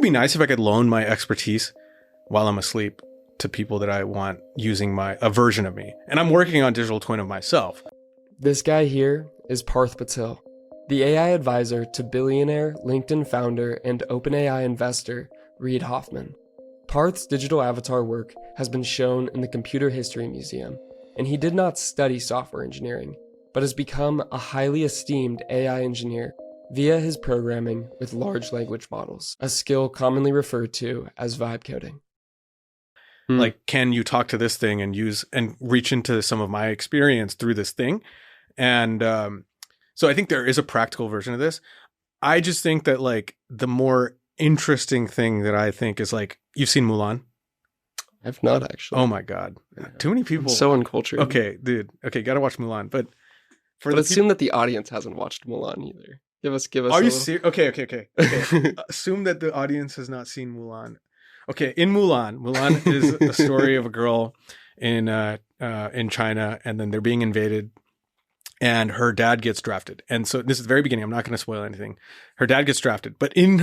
be nice if I could loan my expertise while I'm asleep to people that I want using a version of me. And I'm working on digital twin of myself. This guy here is Parth Patil, the AI advisor to billionaire, LinkedIn founder, and OpenAI investor Reid Hoffman. Parth's digital avatar work has been shown in the Computer History Museum, and he did not study software engineering, but has become a highly esteemed AI engineer via his programming with large language models, a skill commonly referred to as vibe coding. Like, can you talk to this thing and use and reach into some of my experience through this thing? And so I think there is a practical version of this. I just think that like the more interesting thing that I think is like, you've seen Mulan? I've not actually. Oh my God. Too many people. I'm so uncultured. Okay, dude. Okay, gotta watch Mulan. But assume that the audience hasn't watched Mulan either. Give us. Are you serious? Okay. Assume that the audience has not seen Mulan. Okay, in Mulan is a story of a girl in China, and then they're being invaded, and her dad gets drafted. And so this is the very beginning. I'm not going to spoil anything. Her dad gets drafted, but in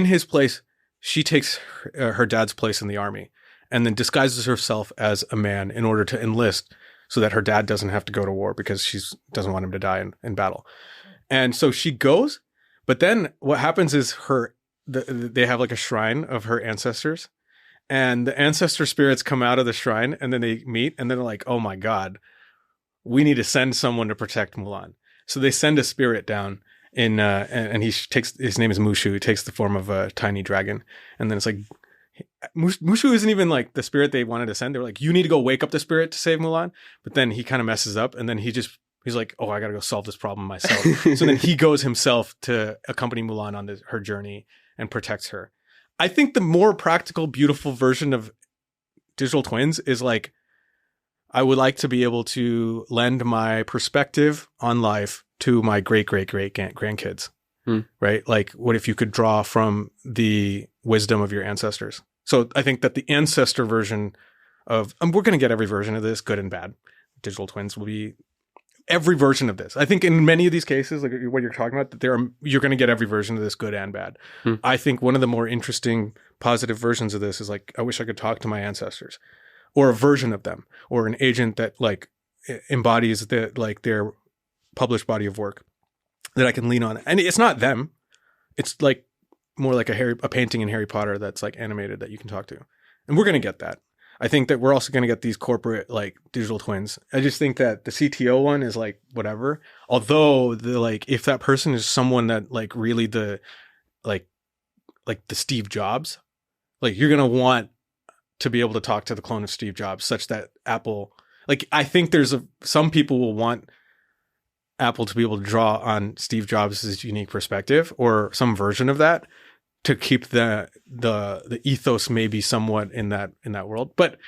his place, she takes her dad's place in the army, and then disguises herself as a man in order to enlist, so that her dad doesn't have to go to war because she doesn't want him to die in battle. And so she goes, but then what happens is they have like a shrine of her ancestors, and the ancestor spirits come out of the shrine, and then they meet, and then they're like, oh my God, we need to send someone to protect Mulan. So they send a spirit down and his name is Mushu. He takes the form of a tiny dragon. And then it's like, Mushu isn't even like the spirit they wanted to send. They were like, you need to go wake up the spirit to save Mulan. But then he kind of messes up, and then he's like, oh, I got to go solve this problem myself. So then he goes himself to accompany Mulan on her journey and protects her. I think the more practical, beautiful version of digital twins is like, I would like to be able to lend my perspective on life to my great-great-great-grandkids, right? Like, what if you could draw from the wisdom of your ancestors? So I think that the ancestor version of, we're going to get every version of this, good and bad. Digital twins will be every version of this. I think in many of these cases, like what you're talking about, that you're going to get every version of this, good and bad. I think one of the more interesting, positive versions of this is like, I wish I could talk to my ancestors, or a version of them, or an agent that like embodies their published body of work that I can lean on. And it's not them. It's like more like a painting in Harry Potter that's like animated that you can talk to. And we're going to get that. I think that we're also going to get these corporate like digital twins. I just think that the CTO one is like whatever. Although if that person is someone that like really the Steve Jobs, like you're going to want to be able to talk to the clone of Steve Jobs, such that Apple, like I think some people will want Apple to be able to draw on Steve Jobs' unique perspective or some version of that, to keep the ethos maybe somewhat in that world. But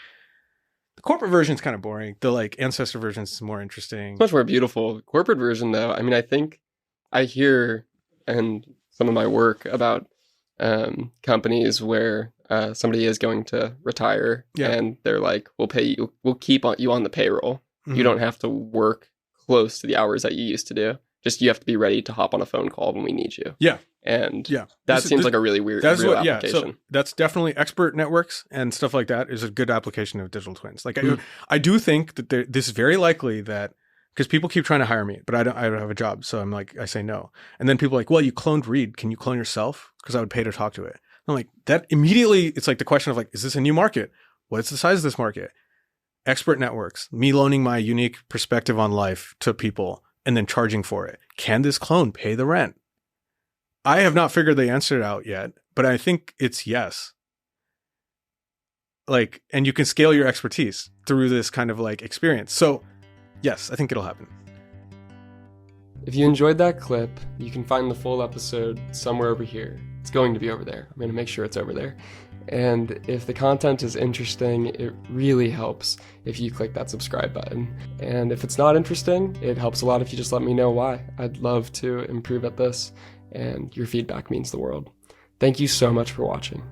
the corporate version is kind of boring. The like ancestor version is more interesting. It's much more beautiful. Corporate version though, I mean, I think I hear in some of my work about companies where somebody is going to retire, and they're like, we'll pay you, we'll keep you on the payroll. You don't have to work close to the hours that you used to do. Just you have to be ready to hop on a phone call when we need you. Yeah. And that seems like a really weird application. So that's definitely expert networks and stuff like that is a good application of digital twins. Like I do think that this is very likely that, because people keep trying to hire me, but I don't have a job. So I'm like, I say no. And then people are like, well, you cloned Reid. Can you clone yourself? Because I would pay to talk to it. I'm like, that immediately, it's like the question of like, is this a new market? What's the size of this market? Expert networks, me loaning my unique perspective on life to people and then charging for it. Can this clone pay the rent? I have not figured the answer out yet, but I think it's yes. Like, and you can scale your expertise through this kind of like experience. So yes, I think it'll happen. If you enjoyed that clip, you can find the full episode somewhere over here. It's going to be over there. I'm going to make sure it's over there. And if the content is interesting, it really helps if you click that subscribe button. And if it's not interesting, it helps a lot if you just let me know why. I'd love to improve at this, and your feedback means the world. Thank you so much for watching.